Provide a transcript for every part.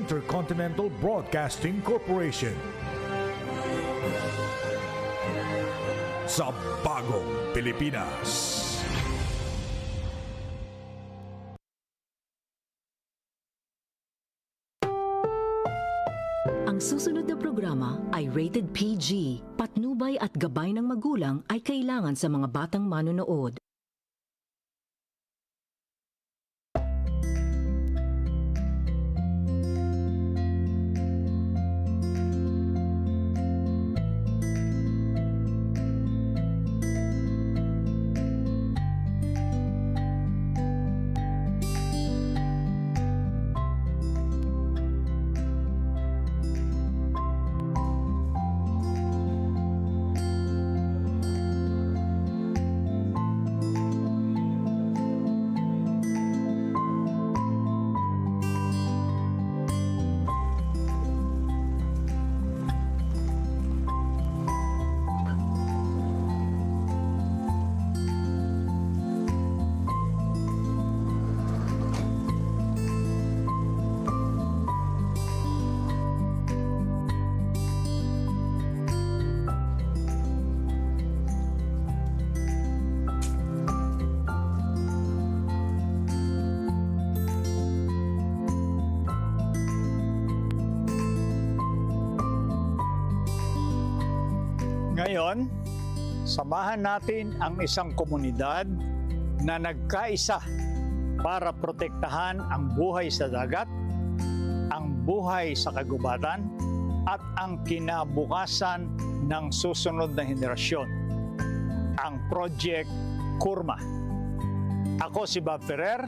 Intercontinental Broadcasting Corporation. Sa bagong Pilipinas. Ang susunod na programa ay rated PG. Patnubay at gabay ng magulang ay kailangan sa mga batang manonood. Ngayon, samahan natin ang isang komunidad na nagkaisa para protektahan ang buhay sa dagat, ang buhay sa kagubatan, at ang kinabukasan ng susunod na henerasyon, ang Project CURMA. Ako si Bob Ferrer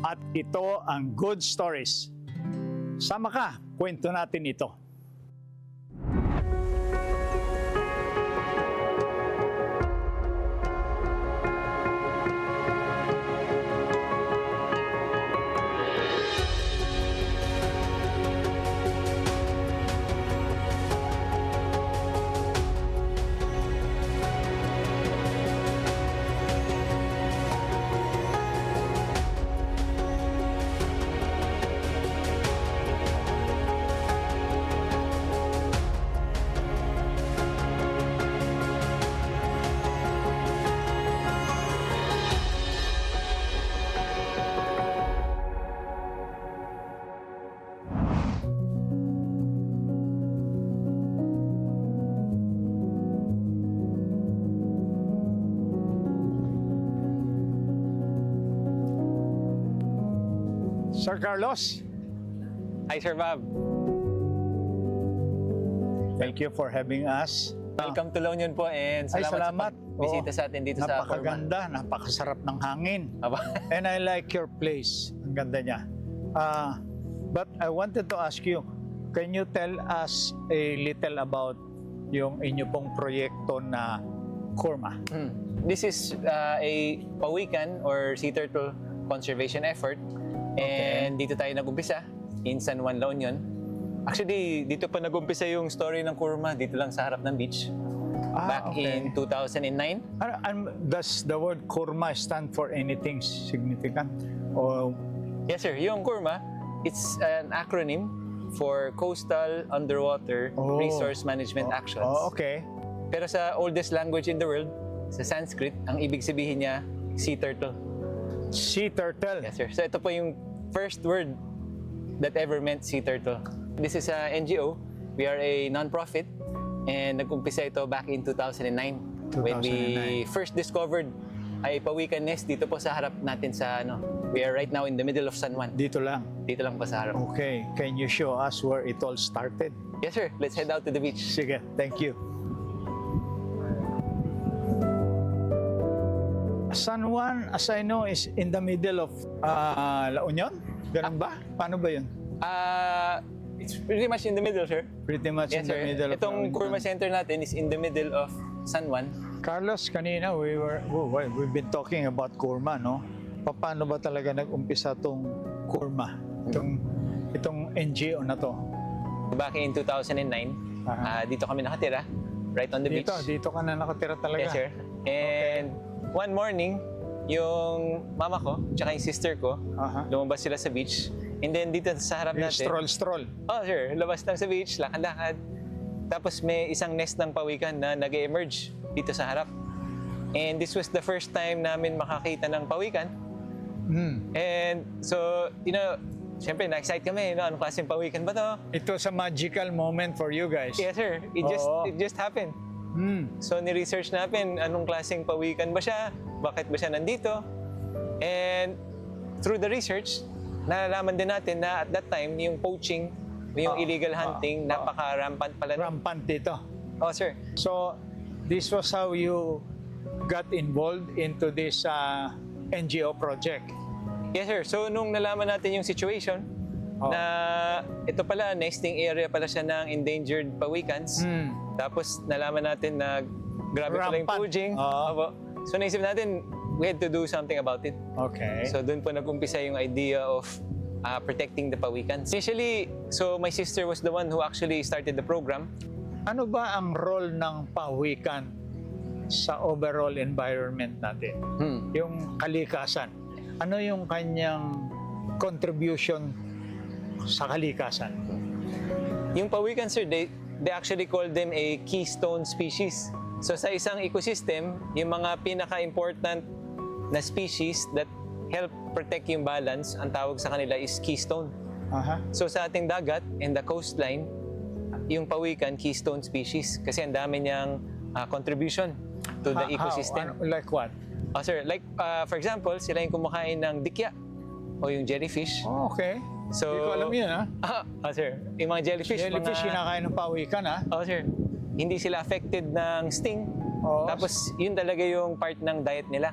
at ito ang Good Stories. Sama ka, kwento natin ito. Sir Carlos. Hi, Sir Bob. Thank you for having us. Welcome to La Union po and salamat. Sa bisita sa atin dito sa CURMA. Napakaganda, napakasarap ng hangin. Aba. And I like your place. Ang ganda niya. But I wanted to ask you, can you tell us a little about yung inyo pong proyekto na CURMA? This is a pawikan or sea turtle conservation effort. And dito tayo nag-umpisa in San Juan, La Union. Actually, dito pa nag-umpisa yung story ng CURMA, dito lang sa harap ng beach. Back in 2009. Does the word CURMA stand for anything significant? Or... Yes, sir. Yung CURMA, it's an acronym for Coastal Underwater Resource Management Actions. Oh, okay. Pero sa oldest language in the world, sa Sanskrit, ang ibig sabihin niya, sea turtle. Sea turtle? Yes, sir. So ito po yung first word that ever meant sea turtle. This is a NGO. We are a non-profit and nag-umpisa ito back in 2009 when we first discovered ay pawikan nest dito po sa harap natin sa we are right now in the middle of San Juan. Dito lang? Dito lang po sa harap. Okay. Can you show us where it all started? Yes, sir. Let's head out to the beach. Sige. Thank you. San Juan, as I know, is in the middle of La Union? Ganun ba? Paano ba yun? It's pretty much in the middle, sir. Pretty much in the middle of La Itong Union. CURMA Center natin is in the middle of San Juan. Carlos, kanina we've been talking about CURMA, no? Paano ba talaga nag-umpisa tong CURMA? Itong NGO na to? Back in 2009, dito kami nakatira, right on the beach. Dito ka na nakatira talaga? Yes, sir. And one morning, yung mama ko, tsaka yung sister ko, lumabas sila sa beach. And then dito sa harap Yung natin. stroll. Oh, sure. Labas lang sa beach, lakad-lakad. Tapos may isang nest ng pawikan na nag-emerge dito sa harap. And this was the first time namin makakita ng pawikan. And so, syempre na-excite kami. Anong klaseng pawikan ba to? It was a magical moment for you guys. Yes, sir. It just happened. So, ni-research namin anong klaseng pawikan ba siya, bakit ba siya nandito. And through the research, nalalaman din natin na at that time, yung poaching, yung illegal hunting, napaka-rampant pala. Rampant dito. Oh, sir. So, this was how you got involved into this NGO project. Yes, sir. So, nung nalaman natin yung situation, na ito pala, nesting area pala siya ng endangered pawikans. Tapos, nalaman natin na grabe pala yung poaching. Opo. So, naisip natin, we had to do something about it. Okay. So, doon po nag-umpisa yung idea of protecting the pawikans. Initially, so my sister was the one who actually started the program. Ano ba ang role ng pawikan sa overall environment natin? Yung kalikasan. Ano yung kanyang contribution sa kalikasan? Yung pawikan, sir, they actually call them a keystone species. So sa isang ecosystem, yung mga pinaka-important na species that help protect yung balance, ang tawag sa kanila is keystone. So sa ating dagat and the coastline, yung pawikan, keystone species. Kasi ang dami niyang contribution to the ecosystem. Like what? Sir, like for example, sila yung kumakain ng dikya o yung jellyfish. Okay. So, Hindi ko alam yun, sir. Yung mga jellyfish. Jellyfish, kinakain ng pawikan, Sir. Hindi sila affected ng sting. Tapos, yun talaga yung part ng diet nila.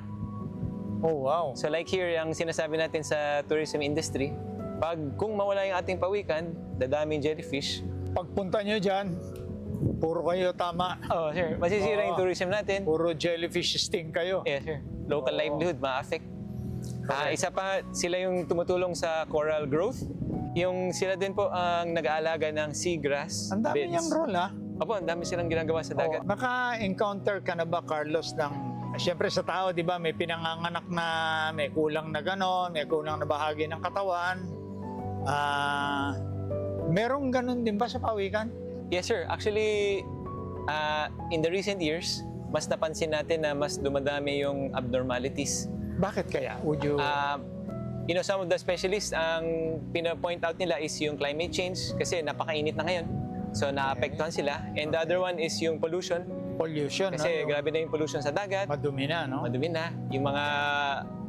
Oh, wow. So, like here, yung sinasabi natin sa tourism industry, kung mawala yung ating pawikan, dadaming jellyfish. Pagpunta nyo dyan, puro kayo tama. Sir. Masisira yung tourism natin. Puro jellyfish sting kayo. Yes, sir. Local livelihood, ma-affect. Isa pa, sila yung tumutulong sa coral growth. Yung sila din po ang nag-aalaga ng seagrass Ang dami beds. niyang role, Opo, ang dami silang ginagawa sa dagat. Naka-encounter ka na ba, Carlos, siyempre sa tao, di ba, may pinanganganak na may kulang na gano'n, may kulang na bahagi ng katawan. Merong gano'n din ba sa pawikan? Yes, sir. Actually, in the recent years, mas napansin natin na mas dumadami yung abnormalities. Bakit kaya? Would you... Some of the specialists, ang pina-point out nila is yung climate change kasi napakainit na ngayon. So, naapektuhan sila. And the other one is yung pollution. Pollution, Kasi grabe na yung pollution sa dagat. Madumi na, no? Madumi na. Yung mga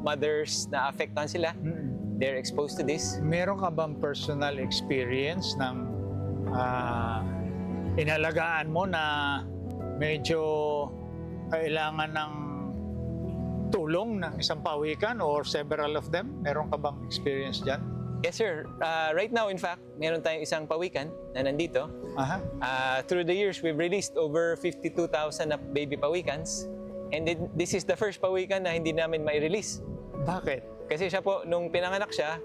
mothers na apektuhan sila, they're exposed to this. Meron ka bang personal experience ng inalagaan mo na medyo kailangan ng tulong ng isang pawikan or several of them? Meron ka bang experience dyan? Yes, sir. Right now, in fact, meron tayong isang pawikan na nandito. Through the years, we've released over 52,000 na baby pawikans. And this is the first pawikan na hindi namin mai-release. Bakit? Kasi siya po, nung pinanganak siya,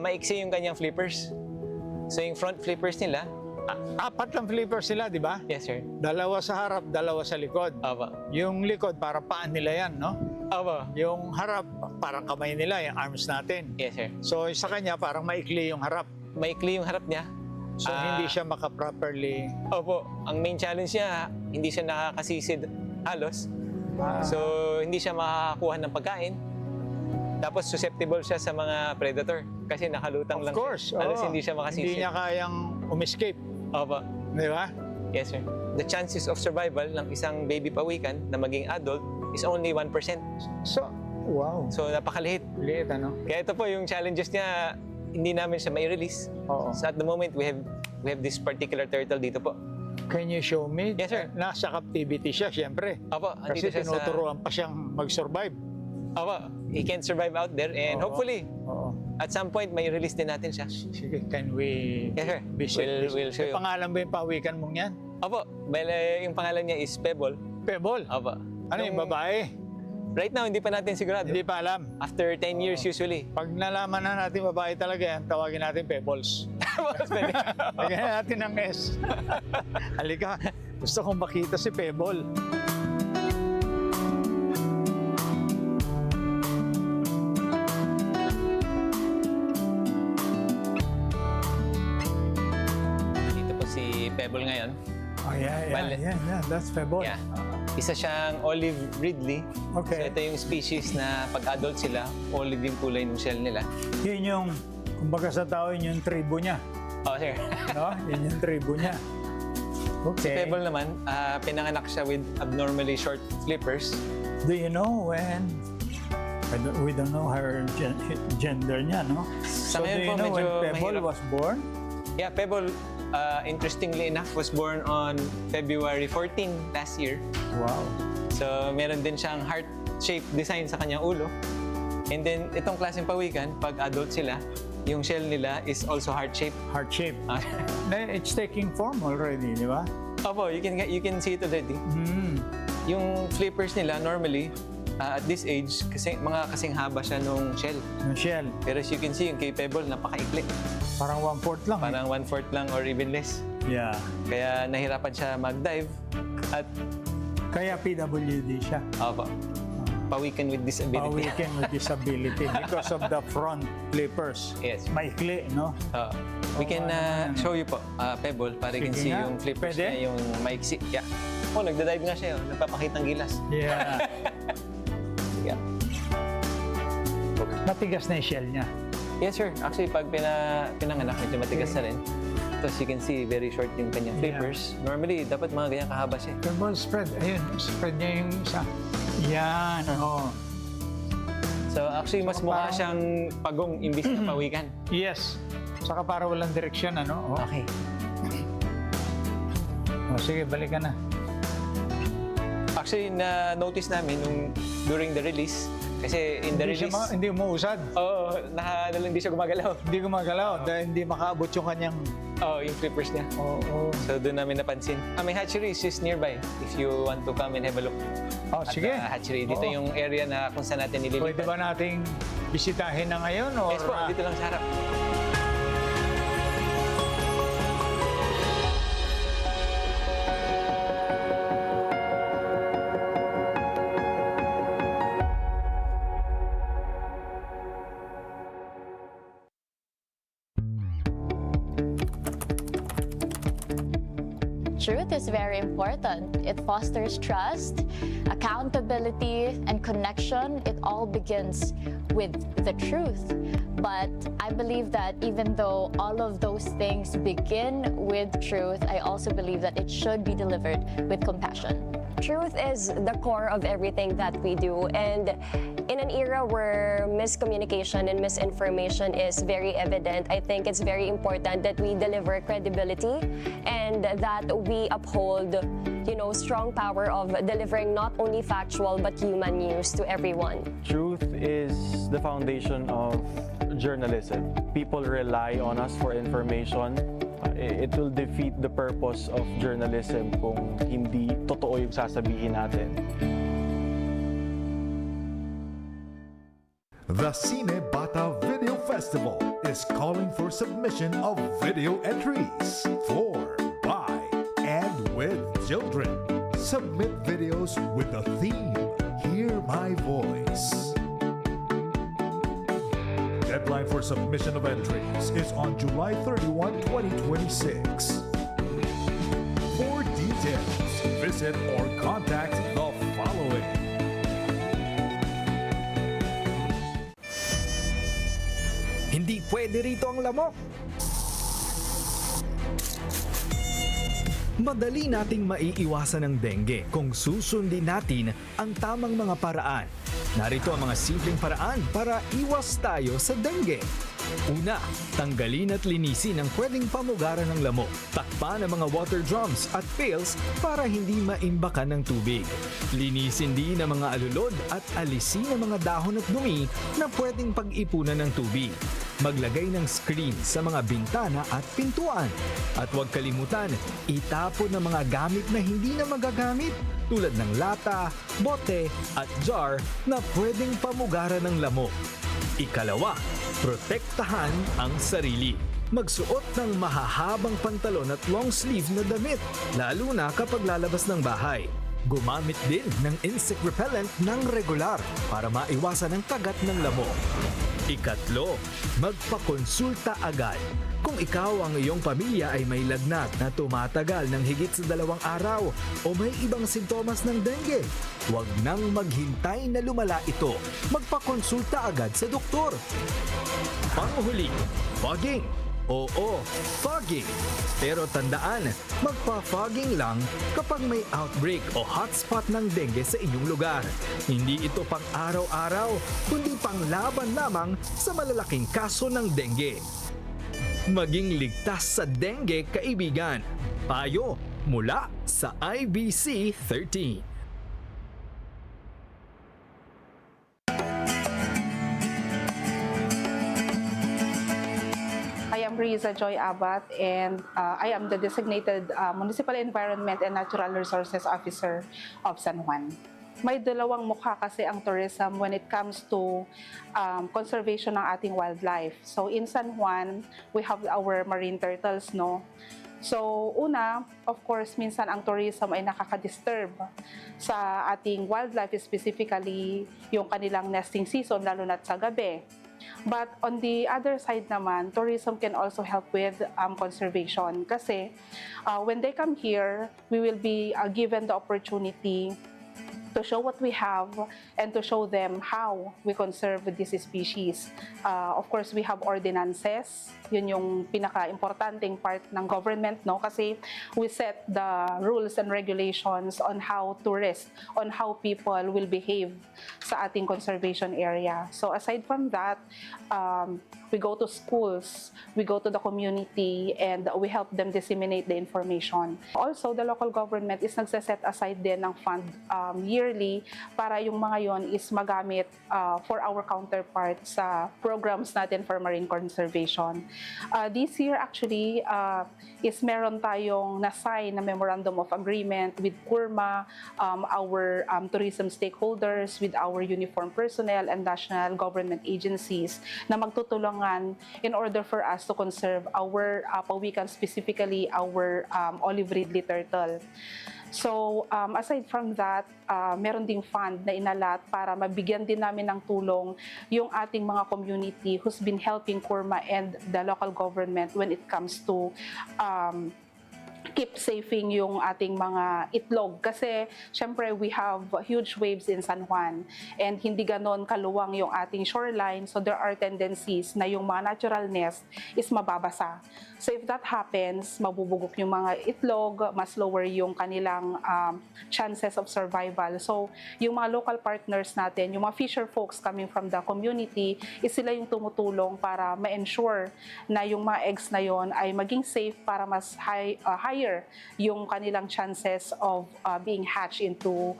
maiksi yung kanyang flippers. So yung front flippers nila, 4 lang flippers sila, di ba? yes, sir. 2 sa harap, 2 sa likod. Aba. Yung likod, para paan nila yan, no? Aba. Yung harap, parang kamay nila, yung arms natin. Yes, sir. So, sa kanya, parang maikli yung harap. Maikli yung harap niya. So, hindi siya maka-properly... Opo. Ang main challenge niya, hindi siya nakakasisid halos. So, hindi siya makakakuha ng pagkain. Tapos, susceptible siya sa mga predator. Kasi nakalutang lang Of course. siya. Halos hindi siya makasisid. Hindi niya kayang umiscape. Opo. Di ba? Yes, sir. The chances of survival ng isang baby pawikan na maging adult is only 1%. So, wow. So, napakaliit. Liit, ano? Kaya ito po, yung challenges niya, hindi namin siya mai-release. Oo. So, at the moment, we have this particular turtle dito po. Can you show me? Yes, sir. Nasa captivity siya, siyempre. Opo, Kasi andito siya tinuturuan pa siyang mag-survive. Opo, he can survive out there and Oo. hopefully, Oo. at some point, may release din natin siya. Sige, can we Yes, sir. visit? We'll show May you. pangalan ba yung pawikan mong yan? Opo, yung pangalan niya is Pebble. Pebble? Opo. Ano yung babae? Right now, hindi pa natin sigurado. Hindi pa alam. After 10 years usually. Pag nalaman na natin babae talaga yan, tawagin natin Pebbles. Lagyan natin ng S. Halika, gusto kong makita si Pebble. si Pebble ngayon. Oh, yeah. That's pebble. Yeah. Isa siyang olive ridley. Okay. So ito yung species na pag-adult sila, olive yung kulay ng shell nila. Yun yung, kumbaga sa tao, yun yung tribo niya. Oh, sir. No? Yun yung tribo niya. Si Okay. Pebble naman, pinanganak siya with abnormally short flippers. Do you know when? We don't know her gender niya, no? Sa So do ngayon you po, know when medyo Pebble mahirap. was born? Yeah, Pebble, interestingly enough, was born on February 14 last year. Wow. So, meron din siyang heart-shaped design sa kanyang ulo. And then, itong klaseng pawikan, pag adult sila, yung shell nila is also heart-shaped. Heart shape. It's taking form already, di ba? Opo, you can see it already. Yung flippers nila, normally, at this age, kasi, mga kasing haba siya nung shell. Yung shell. Pero as you can see, yung kay Pebble, napaka-ikli. Parang 1/4 lang. Parang 1/4 lang or even less. Yeah. Kaya nahirapan siya mag-dive at Kaya PWD siya. opo, pawikan with disability. Pawikan with disability because of the front flippers. Yes. Maikli, no? We can show you po, Pebble, para you can Sige see nga. yung flippers Pwede? niya, yung maiksi. Yeah. Oh, nagda-dive nga siya, nagpapakita ng gilas. Yeah. Yeah. Matigas na yung shell niya. Yes, sir. Actually, pag pinanganak, medyo matigas na rin. Tapos you can see, very short yung kanyang flippers. Normally, dapat mga ganyan kahaba siya. Pebble spread. Ayun, spread niya yung isa. Yan, oh. So, actually, mas So, mukha parang- siyang pagong imbis na pawikan. Yes. Saka para walang direksyon, ano? Oh. Okay. Oh, sige, balikan na. Actually, na-notice namin during the release, kasi in the Hindi, release, hindi umuusad. hindi siya gumagalaw. Hindi gumagalaw dahil hindi makaabot yung kanyang... Yung flippers niya. Oo. So, doon namin napansin. May hatchery is just nearby if you want to come and have a look. Oh, At sige. hatchery. Dito Oo. yung area na kung saan natin nililipat. Pwede ba nating bisitahin na ngayon? Or, Yes po, dito lang sa harap. Truth is very important. It fosters trust, accountability, and connection. It all begins with the truth. But I believe that even though all of those things begin with truth, I also believe that it should be delivered with compassion. Truth is the core of everything that we do, and in an era where miscommunication and misinformation is very evident, I think it's very important that we deliver credibility and that we uphold, strong power of delivering not only factual but human news to everyone. Truth is the foundation of journalism. People rely on us for information. It will defeat the purpose of journalism kung hindi totoo yung sasabihin natin. The Cine Bata Video Festival is calling for submission of video entries for, by, and with children. Submit videos with the theme, Hear My Voice. Deadline for submission of entries is on July 31, 2026. For details, visit or contact the following. Hindi pwede rito ang lamok. Madali nating maiiwasan ang dengue kung susundin natin ang tamang mga paraan. Narito ang mga simpleng paraan para iwas tayo sa dengue. Una, tanggalin at linisin ang pwedeng pamugaran ng lamok. Takpan ang mga water drums at pails para hindi maimbakan ng tubig. Linisin din ang mga alulod at alisin ang mga dahon at dumi na pwedeng pag-ipunan ng tubig. Maglagay ng screen sa mga bintana at pintuan. At huwag kalimutan, itapon ang mga gamit na hindi na magagamit tulad ng lata, bote at jar na pwedeng pamugaran ng lamok. Ikalawa, protektahan ang sarili. Magsuot ng mahahabang pantalon at long sleeve na damit, lalo na kapag lalabas ng bahay. Gumamit din ng insect repellent ng regular para maiwasan ang kagat ng lamok. Ikatlo, magpakonsulta agad. Kung ikaw ang iyong pamilya ay may lagnat na tumatagal ng higit sa 2 araw o may ibang sintomas ng dengue, huwag nang maghintay na lumala ito. Magpakonsulta agad sa doktor. Panghuli, fogging. Oo, fogging. Pero tandaan, magpa-fogging lang kapag may outbreak o hotspot ng dengue sa inyong lugar. Hindi ito pang araw-araw, kundi pang laban lamang sa malalaking kaso ng dengue. Maging ligtas sa dengue, kaibigan. Payo mula sa IBC 13. I am Riza Joy Abat, and I am the designated Municipal Environment and Natural Resources Officer of San Juan. May dalawang mukha kasi ang tourism when it comes to conservation ng ating wildlife. So in San Juan, we have our marine turtles, no? So una, of course, minsan ang tourism ay nakaka-disturb sa ating wildlife, specifically yung kanilang nesting season, lalo na sa gabi. But on the other side naman, tourism can also help with conservation kasi when they come here, we will be given the opportunity to show what we have and to show them how we conserve this species. Of course, we have ordinances. Yun yung pinaka-importanting part ng government, no? Kasi we set the rules and regulations on how tourists, on how people will behave sa ating conservation area. So aside from that, we go to schools, we go to the community, and we help them disseminate the information. Also, the local government is nagsaset aside din ng fund yearly para yung mga yon is magamit for our counterpart sa programs natin for marine conservation. This year actually is meron tayong na-sign na memorandum of agreement with CURMA, our tourism stakeholders, with our uniformed personnel and national government agencies na magtutulungan in order for us to conserve our pawikan, specifically our olive ridley turtle. So, aside from that, meron ding fund na inalat para mabigyan din namin ng tulong yung ating mga community who's been helping CURMA and the local government when it comes to keep saving yung ating mga itlog. Kasi, syempre, we have huge waves in San Juan and hindi ganon kaluwang yung ating shoreline. So, there are tendencies na yung mga natural nest is mababasa. So, if that happens, mabubugok yung mga itlog, mas lower yung kanilang chances of survival. So, yung mga local partners natin, yung mga fisher folks coming from the community, is sila yung tumutulong para ma-ensure na yung mga eggs na yon ay maging safe para mas higher yung kanilang chances of being hatched into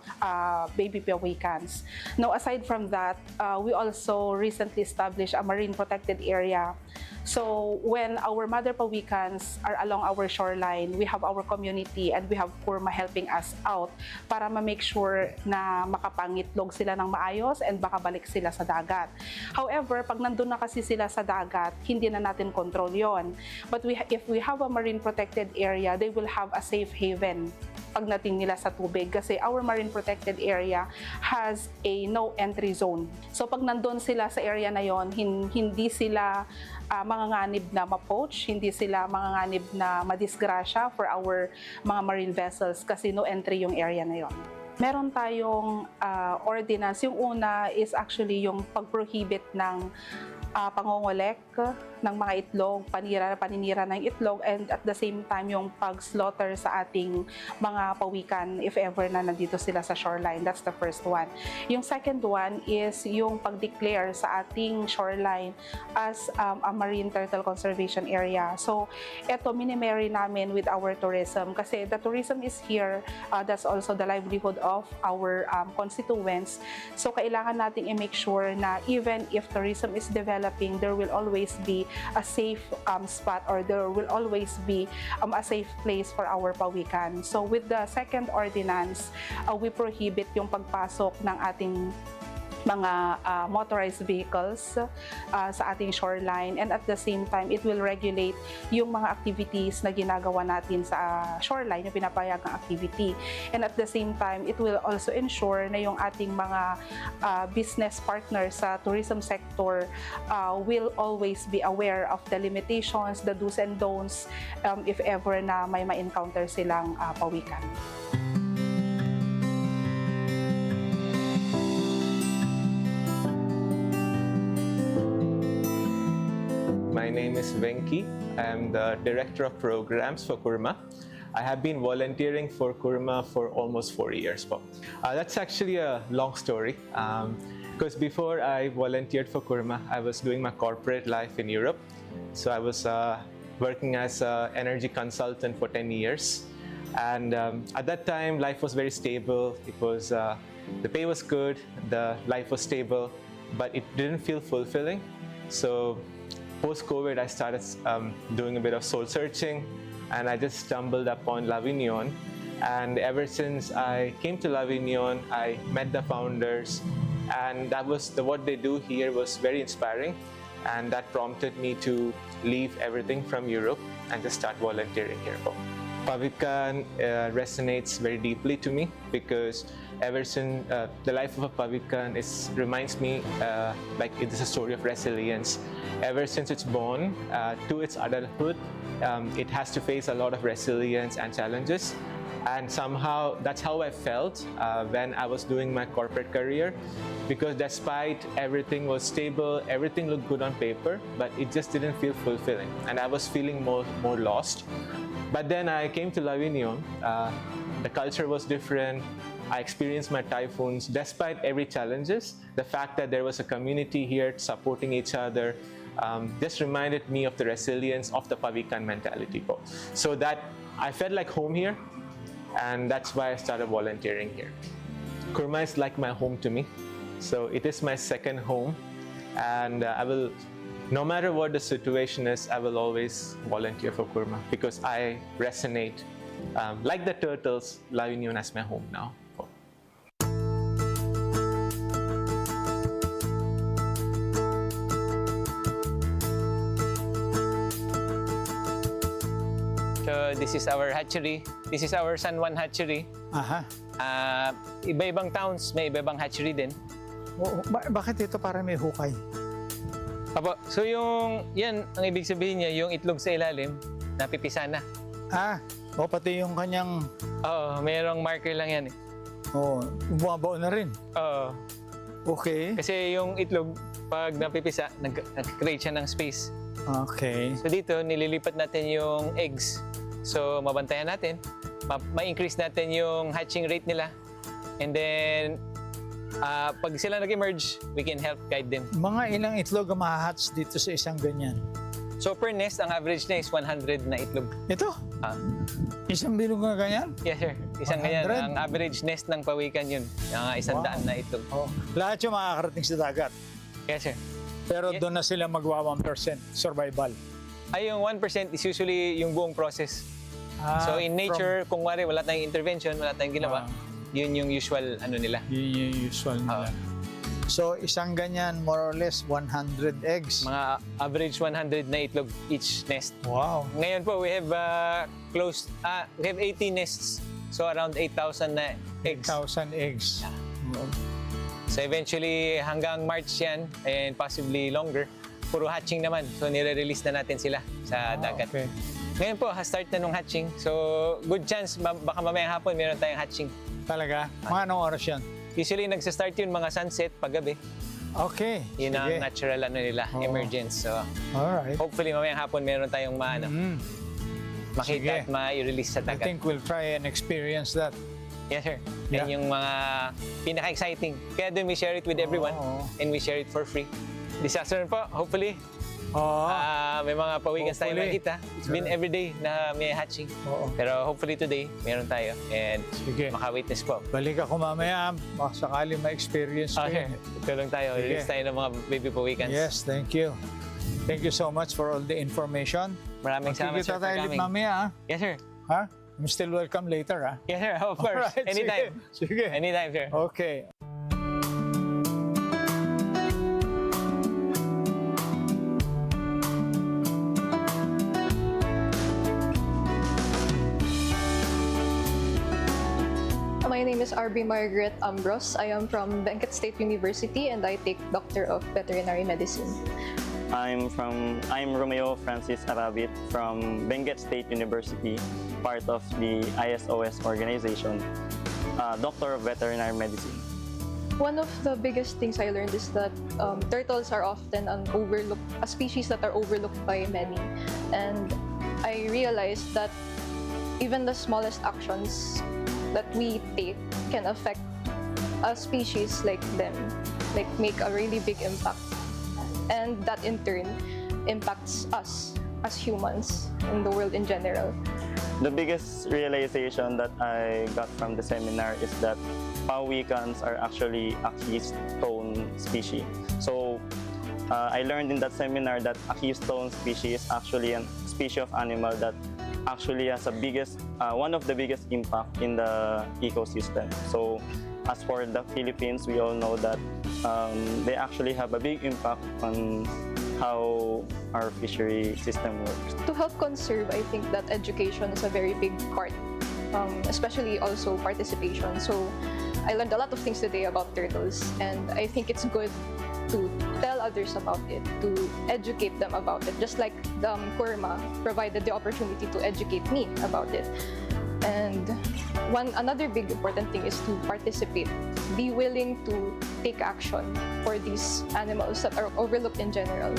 baby pawikans. Now, aside from that, we also recently established a marine protected area. So, when our mother pawikans are along our shoreline, we have our community and we have CURMA helping us out para ma-make sure na makapangitlog sila ng maayos and baka balik sila sa dagat. However, pag nandun na kasi sila sa dagat, hindi na natin control yon. But if we have a marine protected area, they will have a safe haven pagdating nila sa tubig kasi our marine protected area has a no entry zone. So pag nandun sila sa area na yon, hindi sila manganganib na ma-poach, hindi sila manganganib na madisgrasya for our mga marine vessels kasi no entry yung area na yon. Meron tayong ordinance. Yung una is actually yung pag-prohibit ng pangongolek ng mga itlog, paninira ng itlog, and at the same time yung pag-slaughter sa ating mga pawikan if ever na nandito sila sa shoreline. That's the first one. Yung second one is yung pag-declare sa ating shoreline as a marine turtle conservation area. So, eto minimary namin with our tourism kasi the tourism is here. That's also the livelihood of our constituents. So, kailangan nating i-make sure na even if tourism is developing, there will always be a safe spot, or there will always be a safe place for our pawikan. So with the second ordinance, we prohibit yung pagpasok ng ating mga motorized vehicles sa ating shoreline, and at the same time it will regulate yung mga activities na ginagawa natin sa shoreline, yung pinapayagang activity, and at the same time it will also ensure na yung ating mga business partners sa tourism sector will always be aware of the limitations, the do's and don'ts if ever na may ma-encounter silang pawikan. My name is Venki. I'm the Director of Programs for CURMA. I have been volunteering for CURMA for almost 4 years. That's actually a long story because before I volunteered for CURMA, I was doing my corporate life in Europe. So I was working as an energy consultant for 10 years. And at that time, life was very stable. It was, the pay was good, the life was stable, but it didn't feel fulfilling. So post-COVID, I started doing a bit of soul searching, and I just stumbled upon L'Avignon. And ever since I came to L'Avignon, I met the founders, and that was what they do here was very inspiring, and that prompted me to leave everything from Europe and just start volunteering here. Pawikan resonates very deeply to me because ever since the life of a pawikan reminds me like it is a story of resilience. Ever since it's born to its adulthood, it has to face a lot of resilience and challenges. And somehow that's how I felt when I was doing my corporate career, because despite everything was stable, everything looked good on paper, but it just didn't feel fulfilling, and I was feeling more lost. But then I came to L'Avignon. The culture was different. I experienced my typhoons. Despite every challenges, the fact that there was a community here supporting each other just reminded me of the resilience of the pawikan mentality. So that I felt like home here, and that's why I started volunteering here. CURMA is like my home to me. So it is my second home, and I will, no matter what the situation is, I will always volunteer for CURMA because I resonate. Like the turtles, L'Avignon as my home now. So this is our hatchery. This is our San Juan hatchery. Aha. Iba-ibang towns, may iba-ibang hatchery din. Bakit ito para may hukay? Apo, so yan, ang ibig sabihin niya, yung itlog sa ilalim, napipisa na. Pati yung kanyang... Oo, mayroong marker lang yan eh. Bumabaw na rin. Oo. Okay. Kasi yung itlog, pag napipisa, nag-create siya ng space. Okay. So dito, nililipat natin yung eggs. So mabantayan natin, ma-increase natin yung hatching rate nila. And then, pag sila nag-emerge, we can help guide them. Mga ilang itlog ang mahahatch dito sa isang ganyan? So per nest, ang average na is 100 na itlog. Ito? Isang bilog na ganyan? Yes, sir. Isang 100? ganyan. Ang average nest ng pawikan yun. Mga 100 na itlog. Lahat yung makakarating sa dagat? Yes, sir. Pero doon na sila magwa 1% survival? Ay, yung 1% is usually yung buong process. So in nature, kung wari wala tayong intervention, wala tayong ginawa, yun yung usual ano nila. Yun yung usual nila. So isang ganyan, more or less 100 eggs? Mga average 100 na itlog each nest. Wow. Ngayon po, we have we have 80 nests. So around 8,000 na eggs. 8,000 eggs. So eventually, hanggang March yan, and possibly longer, puro hatching naman. So nire-release na natin sila sa dagat. Okay. Ngayon po, start na nung hatching. So good chance, baka mamayang hapon meron tayong hatching. Talaga? Mga anong oras yan? Usually nagsastart yun mga sunset, paggabi. Okay. Yun ang natural ano nila, emergence. So alright. hopefully mamayang hapon meron tayong makita at ma-release sa I dagat. think we'll try and experience that. Yes, sir. Yan yung mga pinaka-exciting. Kaya doon we share it with everyone and we share it for free. This afternoon po, hopefully, may mga pawikans tayo makita. It's been every day na may hatching. Pero hopefully today, meron tayo. And maka-witness po. Balik ako mamaya, baka sakali ma-experience ko yun. Tulong tayo. Release tayo ng mga baby pawikans. Yes, thank you. Thank you so much for all the information. Maraming salamat, sir, for coming. Mamaya, Yes, sir. ha? I'm still welcome later, ha? Yes, sir. Of course. Alright, Anytime. Sige. Anytime, sir. Okay. My name is RB Margaret Ambros. I am from Benguet State University and I take Doctor of Veterinary Medicine. I'm Romeo Francis Arabit from Benguet State University, part of the ISOS organization, Doctor of Veterinary Medicine. One of the biggest things I learned is that turtles are often a species that are overlooked by many. And I realized that even the smallest actions that we take can affect a species like them, like make a really big impact. And that in turn impacts us as humans in the world in general. The biggest realization that I got from the seminar is that pawikans are actually a keystone species. So I learned in that seminar that a keystone species is actually a species of animal that actually has one of the biggest impact in the ecosystem. So as for the Philippines, we all know that they actually have a big impact on how our fishery system works. To help conserve, I think that education is a very big part, especially also participation. So I learned a lot of things today about turtles, and I think it's good to tell others about it, to educate them about it, just like CURMA provided the opportunity to educate me about it. And another big important thing is to participate, be willing to take action for these animals that are overlooked in general.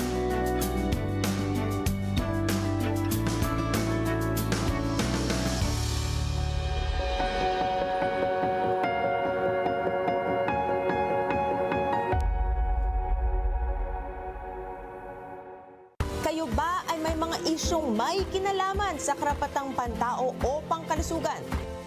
Kayo ba ay may mga isyong may kinalaman sa karapatang pantao o pangkalusugan?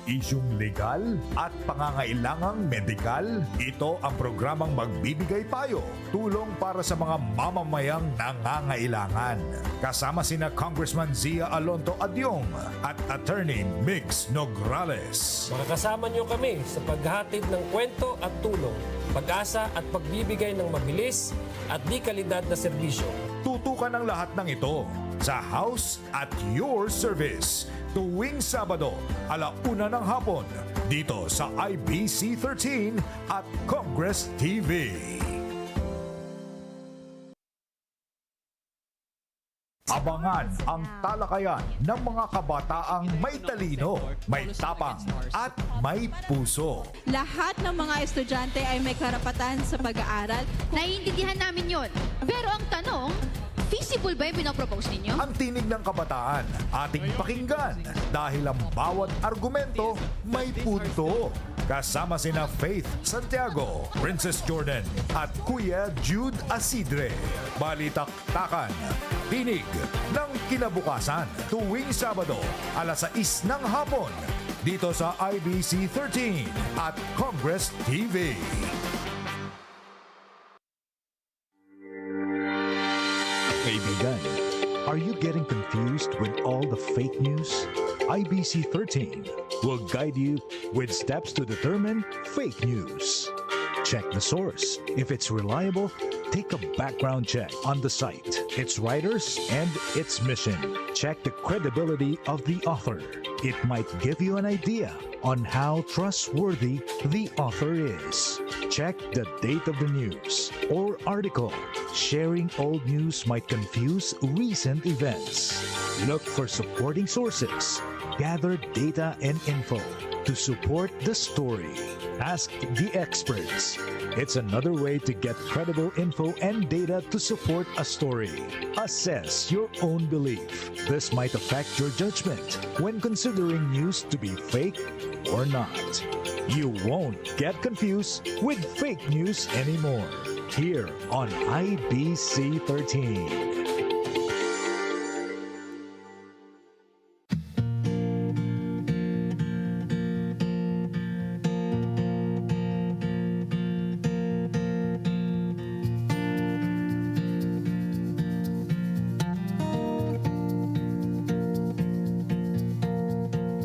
Isyung legal at pangangailangang medikal, ito ang programang magbibigay payo, tulong para sa mga mamamayang nangangailangan. Kasama sina Congressman Zia Alonto Adyong at Attorney Mix Nograles. Makakasama niyo kami sa paghatid ng kwento at tulong, pag-asa at pagbibigay ng mabilis at di kalidad na serbisyo. Tutukan ang lahat ng ito sa House at Your Service tuwing Sabado, 1:00 ng hapon, dito sa IBC 13 at Congress TV. Abangan ang talakayan ng mga kabataang may talino, may tapang at may puso. Lahat ng mga estudyante ay may karapatan sa pag-aaral. Naiintindihan namin yon. Pero ang tanong, feasible ba yung pinapropose ninyo? Ang tinig ng kabataan, ating pakinggan dahil ang bawat argumento may punto. Kasama sina Faith Santiago, Princess Jordan at Kuya Jude Asidre. Balitaktakan, tinig ng kinabukasan tuwing Sabado, 6:00 ng hapon dito sa IBC 13 at Congress TV. Kaibigan, are you getting confused with all the fake news? IBC 13 will guide you with steps to determine fake news. Check the source. If it's reliable, take a background check on the site, its writers, and its mission. Check the credibility of the author. It might give you an idea on how trustworthy the author is. Check the date of the news or article. Sharing old news might confuse recent events. Look for supporting sources. Gather data and info to support the story. Ask the experts. It's another way to get credible info and data to support a story. Assess your own belief. This might affect your judgment when considering news to be fake or not. You won't get confused with fake news anymore. Here on IBC 13.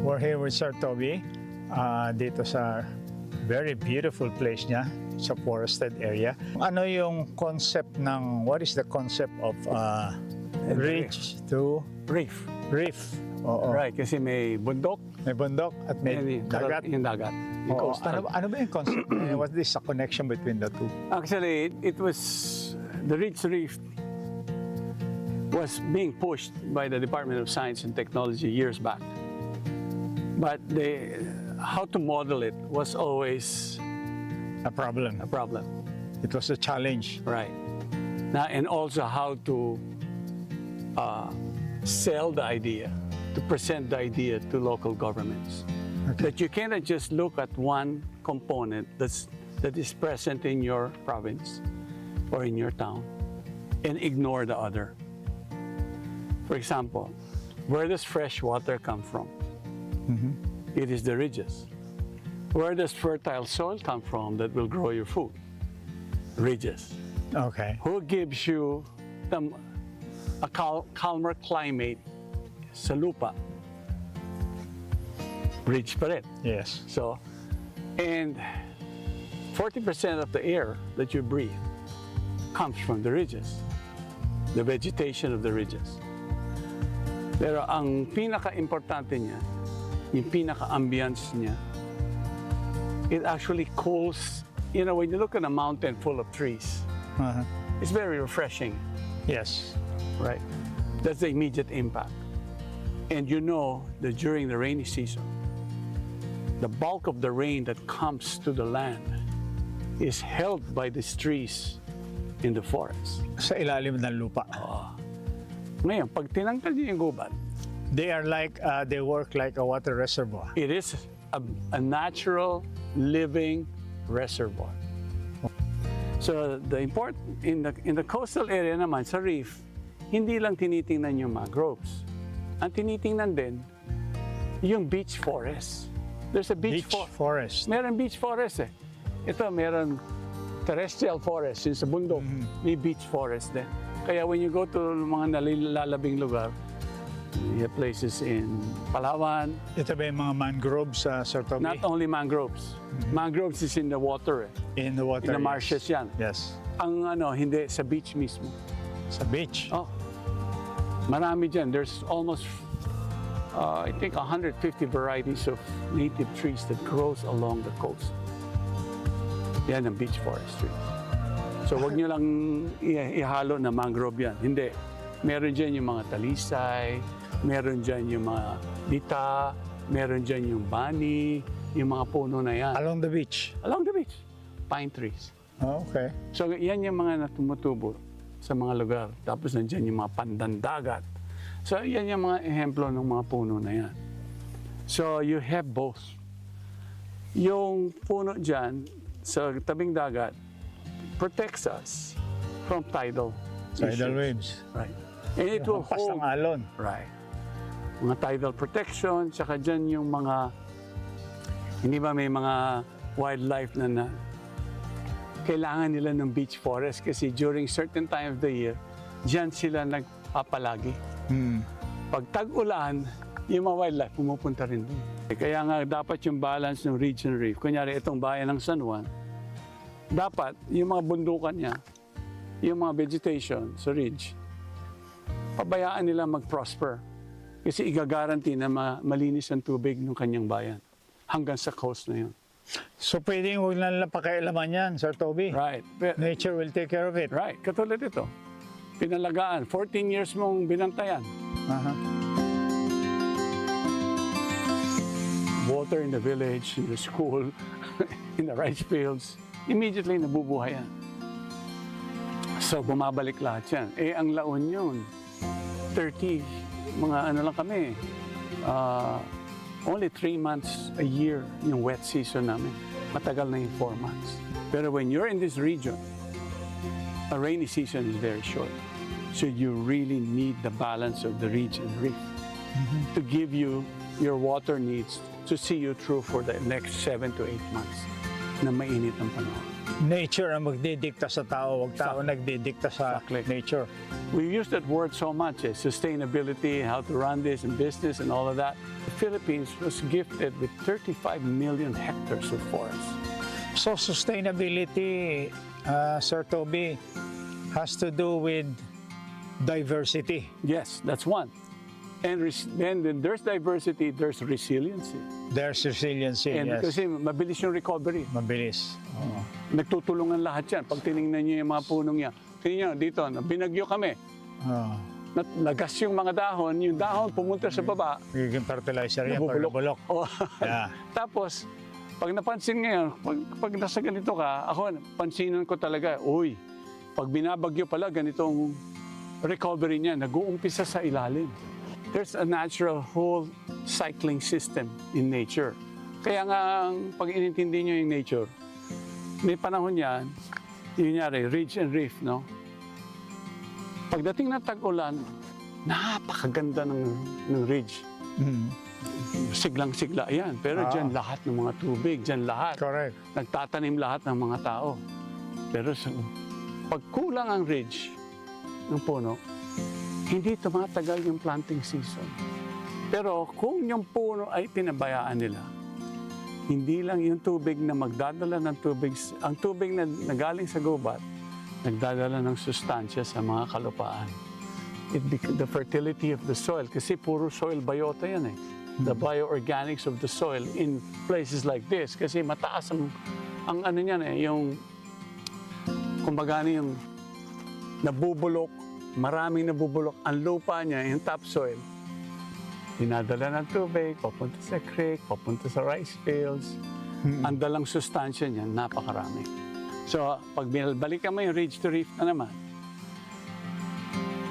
We're here with Sir Toby dito sa very beautiful place niya sa forested area. Ano yung concept what is the concept of ridge to Reef. reef? Oo. Right, kasi may bundok. May bundok at may dagat. Yung dagat. Yung Oo. coastal. Ano ba yung concept? What's this connection between the two? Actually, it was the Ridge Reef was being pushed by the Department of Science and Technology years back. But how to model it was always a problem. It was a challenge. Right. Now, and also how to sell the idea, to present the idea to local governments. Okay. That you cannot just look at one component that is present in your province or in your town and ignore the other. For example, where does fresh water come from? It is the ridges. Where does fertile soil come from that will grow your food? Ridges. Okay. Who gives you a calmer climate sa lupa? Ridge pa rin. Yes. So, and 40% of the air that you breathe comes from the ridges, the vegetation of the ridges. Pero ang pinaka-importante niya, yung pinaka-ambience niya, it actually cools, you know, when you look at a mountain full of trees, it's very refreshing. Yes. Right? That's the immediate impact. And you know that during the rainy season, the bulk of the rain that comes to the land is held by these trees in the forest. Sa ilalim ng lupa. Ngayon, pag tinanggal niyo yung gubat, they work like a water reservoir. It is a natural living reservoir. So the important in the coastal area naman sa reef, hindi lang tinitingnan yung mangroves. Ang tinitingnan din yung beach forest. There's a beach forest. Meron beach forest eh. Ito meron terrestrial forest yung sa bundok. May beach forest din. Kaya when you go to mga nalilalabing lugar, you have places in Palawan. Ito ba yung mga mangroves, Sir Toby? Not only mangroves. Mangroves is in the water eh. In the water, In the marshes yan. Yes. Ang hindi, sa beach mismo. Sa beach? Oh. Marami dyan. There's almost, I think, 150 varieties of native trees that grows along the coast. Yan ang beach forestry. So wag nyo lang ihalo na mangrove yan. Hindi. Meron dyan yung mga talisay, meron dyan yung mga dita, meron dyan yung bani, yung mga puno na yan. Along the beach? Along the beach. Pine trees. Oh, okay. So yan yung mga natumutubo sa mga lugar. Tapos nandyan yung mga pandandagat. So yan yung mga ehemplo ng mga puno na yan. So you have both. Yung puno dyan sa tabing dagat protects us from tidal waves. Right. And it will hold. Ng alon. Right. Mga tidal protection, tsaka dyan yung mga, hindi ba may mga wildlife na kailangan nila ng beach forest kasi during certain time of the year, dyan sila nagpapalagi. Pag tag-ulan, yung mga wildlife pumupunta rin doon. Kaya nga dapat yung balance ng ridge and reef. Kunyari itong bayan ng San Juan, dapat yung mga bundukan niya, yung mga vegetation sa ridge, pabayaan nila mag-prosper. Kasi igagaranti na malinis ang tubig ng kanyang bayan hanggang sa coast na yun. So pwedeng huwag na lang pakialaman yan, Sir Toby? Right. Nature will take care of it. Right. Katulad ito. Pinalagaan. 14 years mong binantayan. Water in the village, in the school, in the rice fields. Immediately nabubuhay yan. So bumabalik lahat yan. Eh ang La Union, 30, mga ano lang kami, only 3 months a year yung wet season namin. Matagal na yung 4 months. Pero when you're in this region, a rainy season is very short. So you really need the balance of the ridge and reef to give you your water needs to see you through for the next 7 to 8 months na mainit ang panahon. Nature ang magdidikta sa tao, wag tao nagdidikta sa nature. We use that word so much, sustainability, how to run this and business and all of that. The Philippines was gifted with 35 million hectares of forest. So sustainability, Sir Toby, has to do with diversity. Yes, that's one. And then there's diversity, there's resiliency. There's resiliency, And yes. kasi mabilis yung recovery. Mabilis. Oo. Nagtutulungan lahat yan. Pag tinignan niyo yung mga punong niya, tingnan niyo dito, binagyo kami. Oo. Nagas yung mga dahon, yung dahon pumunta sa baba. Magiging fertilizer yan pag Nabubulok. nabulok. Oh. Yeah. Tapos, pag napansin ngayon, pag nasa ganito ka, ako, pansinan ko talaga, uy, pag binabagyo pala, ganitong recovery niya, nag-uumpisa sa ilalim. There's a natural whole cycling system in nature. Kaya nga, pag inintindi nyo yung nature, may panahon yan, yun nyari, ridge and reef, no? Pagdating ng tag-ulan, napakaganda ng ridge. Siglang-sigla yan. Pero dyan lahat ng mga tubig, dyan lahat. Correct. Nagtatanim lahat ng mga tao. Pero pag kulang ang ridge ng puno, hindi tumatagal yung planting season. Pero kung yung puno ay pinabayaan nila, hindi lang yung tubig na magdadala ng tubig, ang tubig na nagaling sa gubat, nagdadala ng sustansya sa mga kalupaan. The fertility of the soil, kasi puro soil biota yan eh. The bioorganics of the soil in places like this, kasi mataas ang ano niyan eh, yung kumbaga yung nabubulok, maraming nabubulok ang lupa niya, yung topsoil. Dinadala ng tubig, papunta sa creek, papunta sa rice fields. Ang dalang sustansya niya, napakarami. So, pag binabalikan mo yung ridge to reef na naman,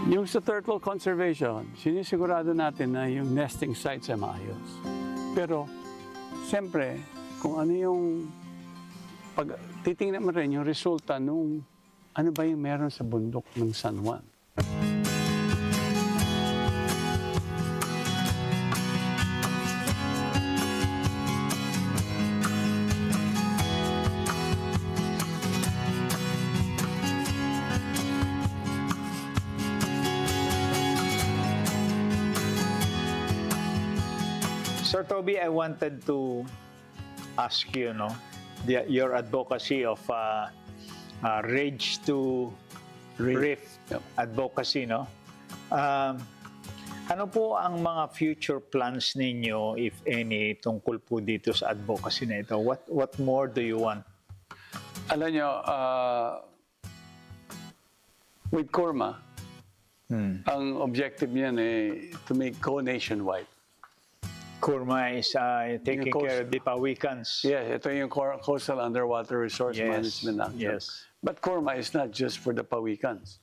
yung sa turtle conservation, sinisigurado natin na yung nesting sites ay maayos. Pero, siyempre, kung ano yung pag titingnan mo rin yung resulta nung ano ba yung meron sa bundok ng San Juan. Sir Toby, I wanted to ask you, no, your advocacy of ridge to reef advocacy, no? Ano po ang mga future plans ninyo, if any, tungkol po dito sa advocacy na ito? What more do you want? Alam nyo, with CURMA, ang objective niyan eh to make go nationwide. CURMA is taking care of the pawikans. Yes, ito yung Coastal Underwater Resource Management Act. Yes. But CURMA is not just for the pawikans.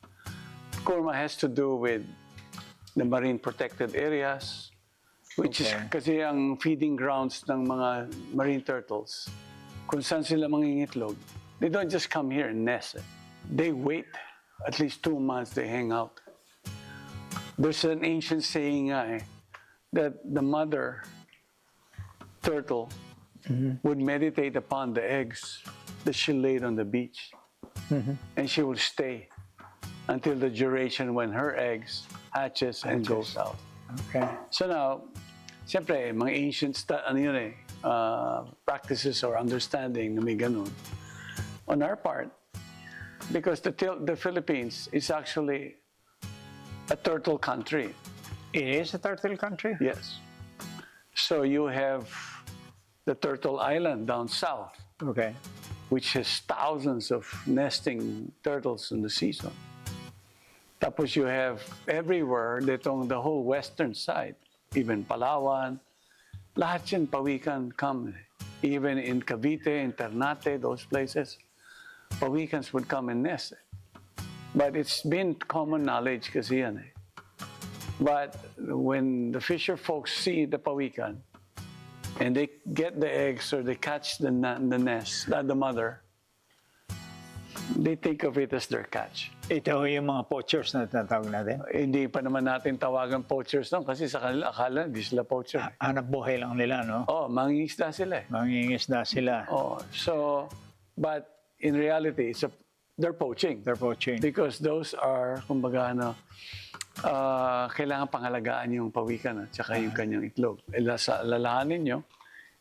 CURMA has to do with the marine protected areas, which is kasi ang feeding grounds ng mga marine turtles. Kung saan sila mangingitlog, they don't just come here and nest. They wait at least 2 months, they hang out. There's an ancient saying nga that the mother turtle would meditate upon the eggs that she laid on the beach. And she will stay until the duration when her eggs hatches and goes out. Okay. So now, siyempre, mga ancient practices or understanding na may ganun. On our part, because the Philippines is actually a turtle country. It is a turtle country? Yes. So you have the Turtle Island down south. Okay. Which has thousands of nesting turtles in the season. Tapos you have everywhere, the whole western side, even Palawan, lahat yan pawikan come. Even in Cavite, in Ternate, those places, pawikans would come and nest. But it's been common knowledge kasi yan eh. But when the fisher folks see the pawikan, and they get the eggs or they catch the nest, the mother, they think of it as their catch. Ito yung mga poachers na tinatawag natin? Hindi pa naman natin tawagan poachers no? Kasi sa kanila, akala hindi sila poacher. Hanap buhay lang nila, no? Oh, mangingisda sila eh. Mangingisda sila. Oh, so, but in reality, they're poaching. They're poaching. Because those are, kumbaga, kailangan pangalagaan yung pawikan at saka yung kanyang itlog. Lalahanin nyo,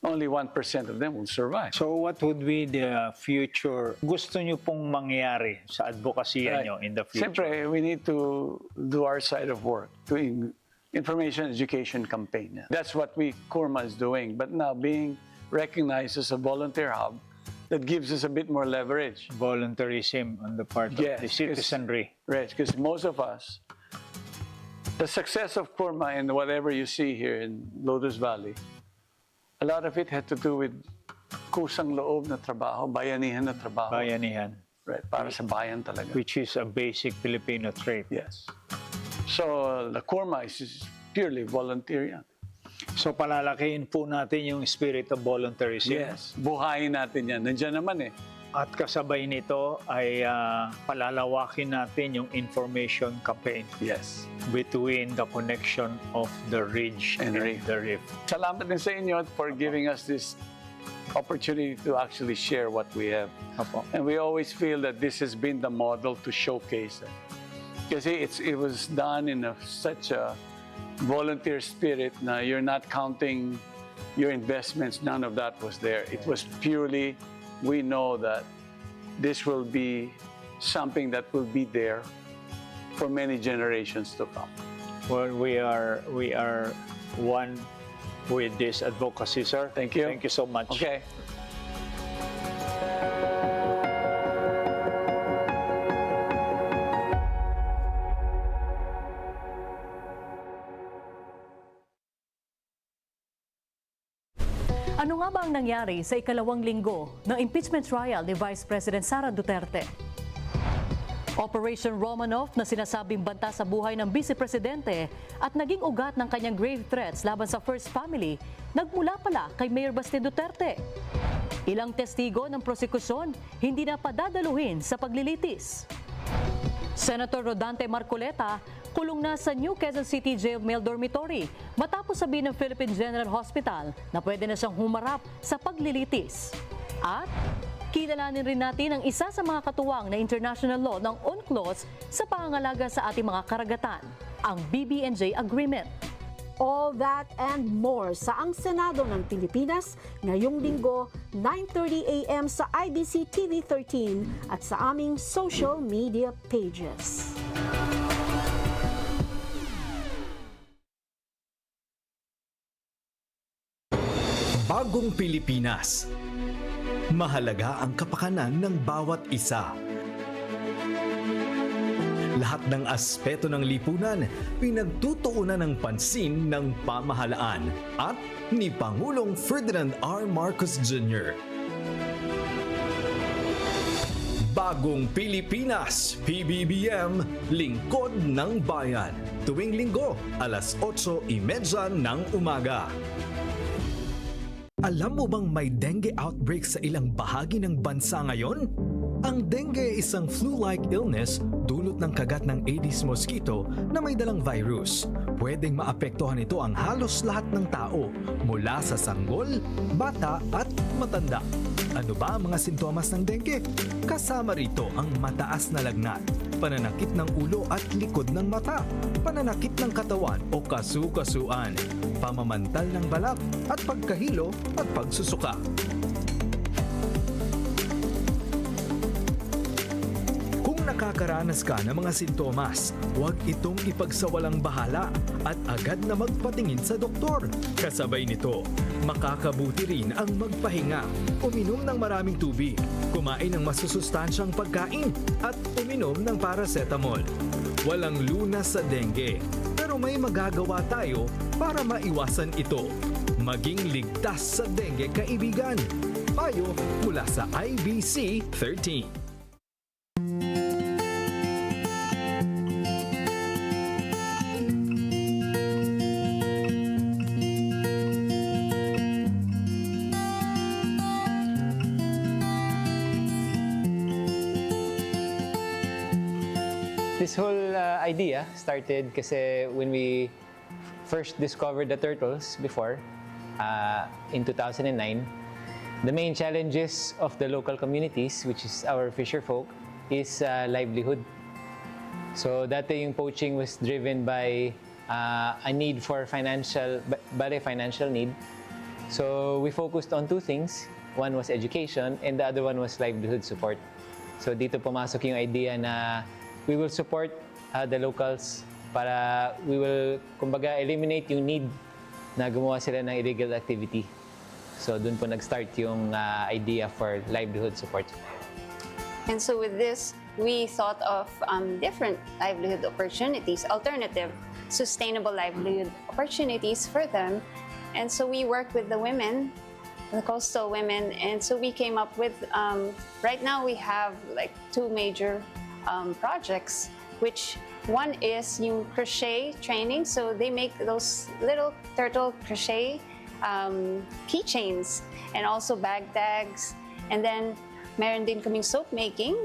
only 1% of them will survive. So what would be the future gusto nyo pong mangyari sa advokasya nyo in the future? Siyempre, we need to do our side of work to information education campaign. That's what CURMA is doing. But now being recognized as a volunteer hub, that gives us a bit more leverage. Voluntarism on the part of the citizenry. Right, because most of us, the success of CURMA and whatever you see here in Lotus Valley, a lot of it had to do with kusang loob na trabaho, bayanihan na trabaho. Bayanihan. Right, para sa bayan talaga. Which is a basic Filipino trait. Yes. So, the CURMA is purely volunteer yan. So, palalakihin po natin yung spirit of voluntarism. Yes, buhayin natin yan. Nandiyan naman eh. At kasabay nito ay palalawakin natin yung information campaign. Yes. Between the connection of the ridge and the rift. Salamat din sa inyo for giving us this opportunity to actually share what we have. Apo. And we always feel that this has been the model to showcase it. Kasi it was done in such a volunteer spirit na you're not counting your investments. None of that was there. It was purely, we know that this will be something that will be there for many generations to come. Well, we are one with this advocacy, sir. Thank you. Thank you so much. Okay. Ano nga ba ang nangyari sa ikalawang linggo ng impeachment trial ni Vice President Sara Duterte? Operation Romanov na sinasabing banta sa buhay ng Vice Presidente at naging ugat ng kanyang grave threats laban sa First Family, nagmula pala kay Mayor Baste Duterte. Ilang testigo ng prosekusyon hindi na padadaluhin sa paglilitis. Senator Rodante Marcoleta kulong na sa New Quezon City Jail Male Dormitory matapos sabihin ng Philippine General Hospital na pwede na siyang humarap sa paglilitis. At kilalanin rin natin ang isa sa mga katuwang na international law ng UNCLOS sa pangangalaga sa ating mga karagatan, ang BBNJ Agreement. All that and more sa Ang Senado ng Pilipinas ngayong linggo, 9:30 a.m. sa IBC TV 13 at sa aming social media pages. Bagong Pilipinas. Mahalaga ang kapakanan ng bawat isa. Lahat ng aspeto ng lipunan pinagtutuunan ng pansin ng pamahalaan at ni Pangulong Ferdinand R. Marcos Jr. Bagong Pilipinas, PBBM, Lingkod ng Bayan. Tuwing linggo, alas 8:30 ng umaga. Alam mo bang may dengue outbreak sa ilang bahagi ng bansa ngayon? Ang dengue ay isang flu-like illness dulot ng kagat ng Aedes mosquito na may dalang virus. Pwedeng maapektuhan ito ang halos lahat ng tao, mula sa sanggol, bata at matanda. Ano ba ang mga sintomas ng dengue? Kasama rito ang mataas na lagnat, pananakit ng ulo at likod ng mata, pananakit ng katawan o kasu-kasuan, pamamantal ng balat at pagkahilo at pagsusuka. Kung nakakaranas ka ng mga sintomas, huwag itong ipagsawalang bahala at agad na magpatingin sa doktor. Kasabay nito, makakabuti rin ang magpahinga, uminom ng maraming tubig, kumain ng masusustansyang pagkain at uminom ng paracetamol. Walang lunas sa dengue, pero may magagawa tayo para maiwasan ito. Maging ligtas sa dengue, kaibigan. Payo mula sa IBC 13. This whole idea started kasi when we first discovered the turtles before, in 2009, the main challenges of the local communities, which is our fisher folk, is livelihood. So dati yung poaching was driven by a need for financial need. So we focused on two things. One was education and the other one was livelihood support. So dito pumasok yung idea na we will support the locals para we will, kumbaga, eliminate yung need na gumawa sila ng illegal activity. So doon po nag-start yung idea for livelihood support. And so with this, we thought of different livelihood opportunities, alternative, sustainable livelihood opportunities for them. And so we worked with the women, the coastal women, and so we came up with, right now we have like 2 major projects, which one is yung crochet training. So they make those little turtle crochet keychains and also bag tags. And then meron din kaming soap making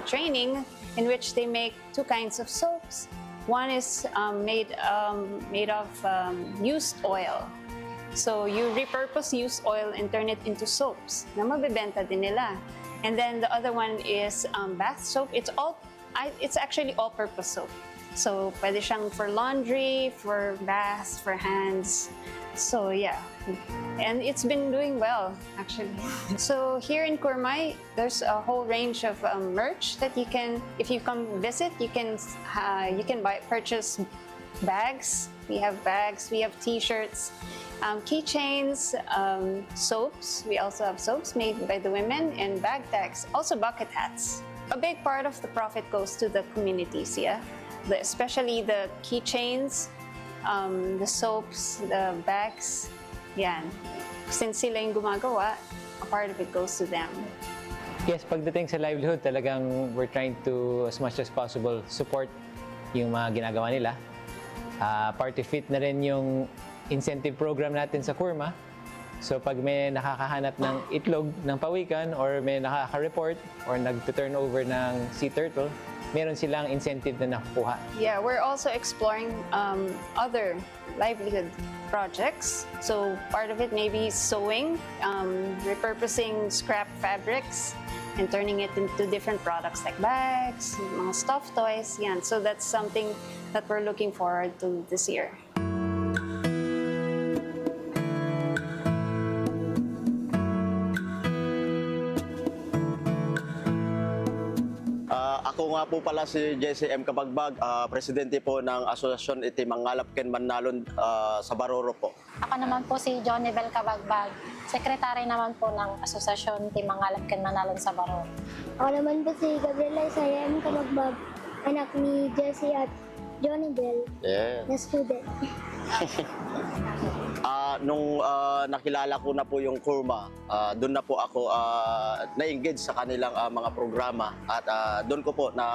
training in which they make 2 kinds of soaps. One is made of used oil. So you repurpose used oil and turn it into soaps na mabibenta din nila. And then the other one is bath soap. It's actually all-purpose soap. So pwede siyang for laundry, for baths, for hands. So yeah, and it's been doing well actually. So here in CURMA, there's a whole range of merch that you can, if you come visit, you can purchase bags. We have bags, we have T-shirts, keychains, soaps. We also have soaps made by the women, and bag tags, also bucket hats. A big part of the profit goes to the communities, yeah, especially the keychains. The soaps, the bags, yan. Since sila yung gumagawa, a part of it goes to them. Yes, pagdating sa livelihood, talagang we're trying to, as much as possible, support yung mga ginagawa nila. Part of it na rin yung incentive program natin sa CURMA. So pag may nakakahanap ng itlog ng pawikan or may nakaka-report or nag-turnover ng sea turtle, meron silang incentive na nakukuha. Yeah, we're also exploring other livelihood projects. So part of it may be sewing, repurposing scrap fabrics and turning it into different products like bags, mga stuffed toys. Yan. So that's something that we're looking forward to this year. Ako nga po pala si Jesse M. Kabagbag, presidente po ng Asosasyon Iti Mangalap Ken Manalon sa Baroro po. Ako naman po si Johnny Bel Kabagbag, sekretary naman po ng Asosasyon Iti Mangalap Ken Manalon sa Baroro. Ako naman po si Gabriela Isaya M. Kabagbag, anak ni Jesse at Johnny Bel, na student. Nung nakilala ko na po yung CURMA, doon na po ako na-engage sa kanilang mga programa at doon ko po na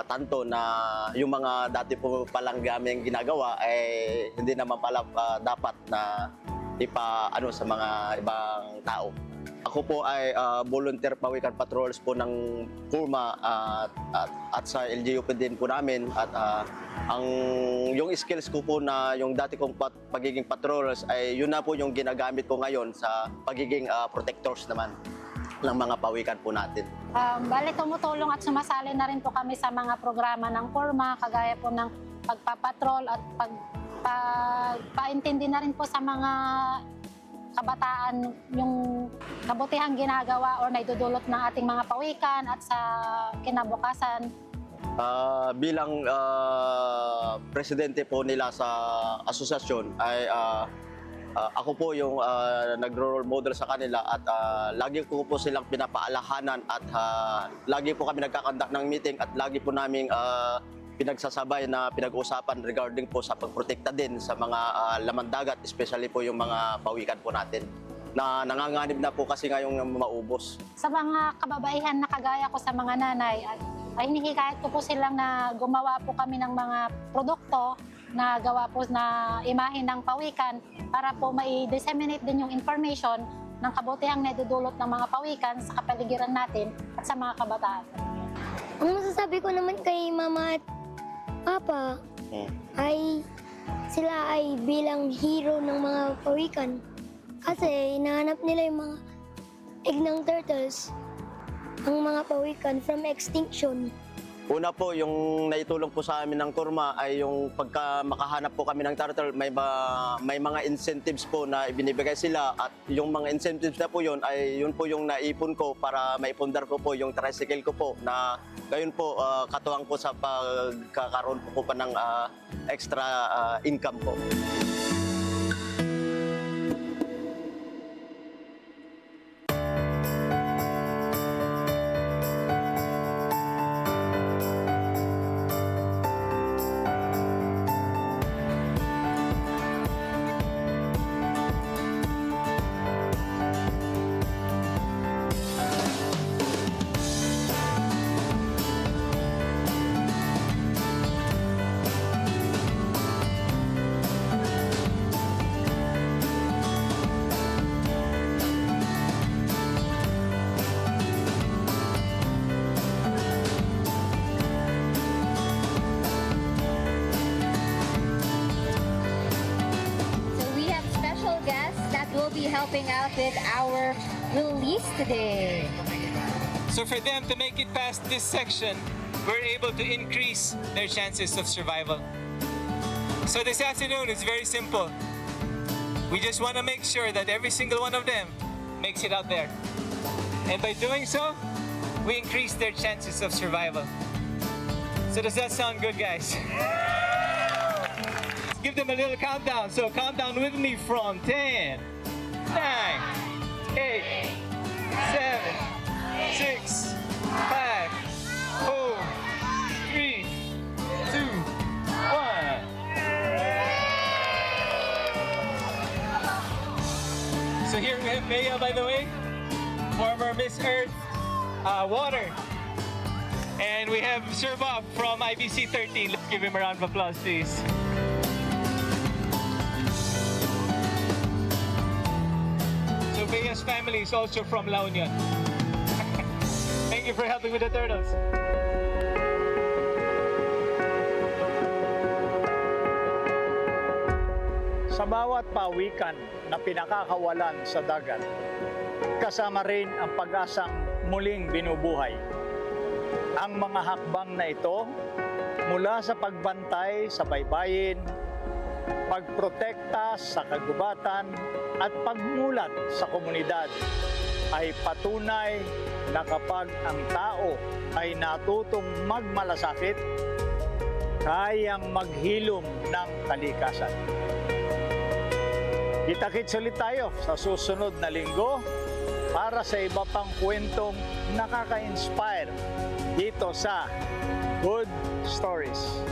tanto na yung mga dati po palang gaming ginagawa ay hindi naman pala dapat na ipaano sa mga ibang tao. Ako po ay volunteer pawikan patrols po ng CURMA at sa LGUP din po namin at yung skills ko po na yung dati kong pagiging patrols ay yun na po yung ginagamit ko ngayon sa pagiging protectors naman ng mga pawikan po natin. Bale, tumutulong at sumasali na rin po kami sa mga programa ng CURMA, kagaya po ng pagpapatrol at pagpaintindi na rin po sa mga kabataan yung kabutihang ginagawa o naidudulot ng ating mga pawikan at sa kinabukasan. Bilang presidente po nila sa asosasyon ay ako po yung nagro-role model sa kanila at lagi ko po silang pinapaalahanan at lagi po kami nagkakandak ng meeting at lagi po naming pinagsasabay na pinag-uusapan regarding po sa pagprotekta din sa mga laman dagat, especially po yung mga pawikan po natin na nanganganib na po kasi ngayong maubos. Sa mga kababaihan na kagaya ko sa mga nanay, ay hinihikayat ko po silang na gumawa po kami ng mga produkto na gawa po na imahe ng pawikan para po mai-disseminate din yung information ng kabutihang naidudulot ng mga pawikan sa kapaligiran natin at sa mga kabataan. Ang masasabi ko naman kay Mama at Papa ay sila ay bilang hero ng mga pawikan kasi hinahanap nila yung mga egg ng turtles, ang mga pawikan from extinction. Una po, yung naitulong po sa amin ng CURMA ay yung pagka makahanap po kami ng turtle, may mga incentives po na ibinibigay sila at yung mga incentives na po yun ay yun po yung naipon ko para maipundar ko po yung tricycle ko po na gayon po katuwang po sa pagkakaroon po pa ng extra income po. Helping out with our release today. So for them to make it past this section, we're able to increase their chances of survival. So this afternoon is very simple. We just want to make sure that every single one of them makes it out there. And by doing so, we increase their chances of survival. So does that sound good, guys? Give them a little countdown. So count down with me from 10, 9, 8, 7, 6, 5, 4, 3, 2, 1. So here we have Maya, by the way, former Miss Earth Water. And we have Sir Bob from IBC 13. Let's give him a round of applause, please. So Bea's family is also from La Union. Thank you for helping with the turtles. Sa bawat pawikan na pinakakawalan sa dagat, kasama rin ang pag-asang muling binubuhay. Ang mga hakbang na ito, mula sa pagbantay sa baybayin, pagprotekta sa kagubatan, at pagmulat sa komunidad, ay patunay na kapag ang tao ay natutong magmalasakit, kayang maghilom ng kalikasan. Kita-kits ulit tayo sa susunod na linggo para sa iba pang kwentong nakaka-inspire dito sa Good Stories.